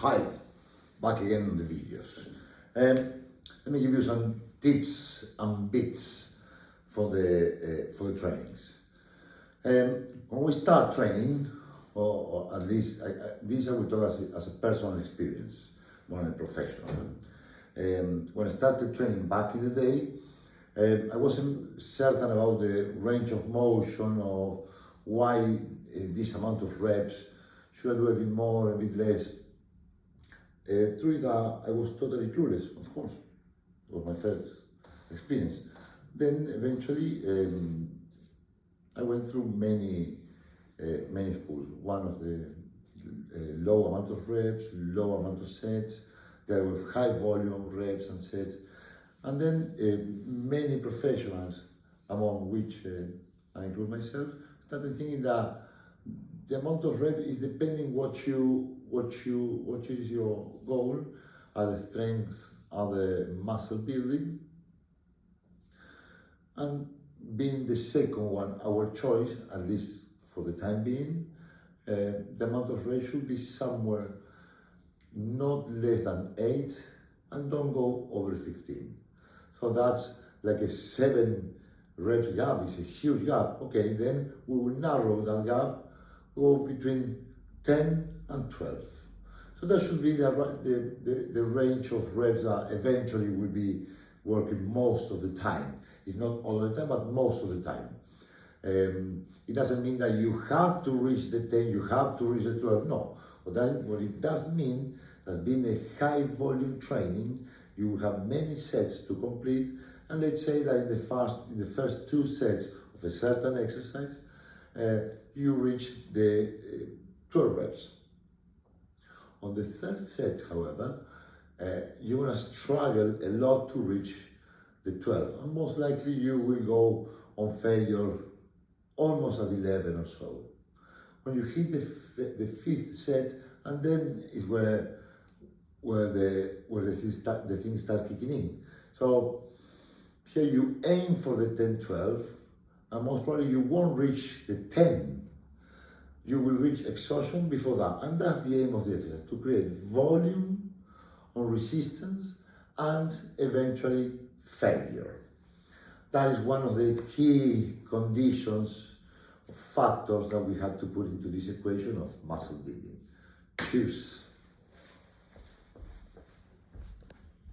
Hi, back again on the videos. Let me give you some tips and bits for the trainings. When we start training, or at least this I will talk as a personal experience, more than a professional. When I started training back in the day, I wasn't certain about the range of motion of why this amount of reps. Should I do a bit more, a bit less? Truth is that I was totally clueless, of course. It was my first experience. Then eventually I went through many schools. One of the low amount of reps, low amount of sets, there were high volume reps and sets. And then many professionals, among which I include myself, started thinking that the amount of reps is depending what is your goal, are the strength, are the muscle building, and being the second one our choice, at least for the time being, the amount of reps should be somewhere not less than 8 and don't go over 15. So that's like a 7 reps gap, it's a huge gap. Okay, then we will narrow that gap, go between 10 and 12. So that should be the range of reps that eventually will be working most of the time. If not all the time, but most of the time. It doesn't mean that you have to reach the 10, you have to reach the 12, no. What it does mean that being a high volume training, you will have many sets to complete, and let's say that in the first 2 sets of a certain exercise, you reach the 12 reps. On the 3rd set, however, you're gonna struggle a lot to reach the 12, and most likely you will go on failure almost at 11 or so. When you hit the 5th set, and then is where the things start kicking in. So here you aim for the 10-12, and most probably you won't reach the 10. You will reach exhaustion before that, and that's the aim of the exercise, to create volume on resistance and eventually failure. That is one of the key conditions, factors that we have to put into this equation of muscle building. Cheers.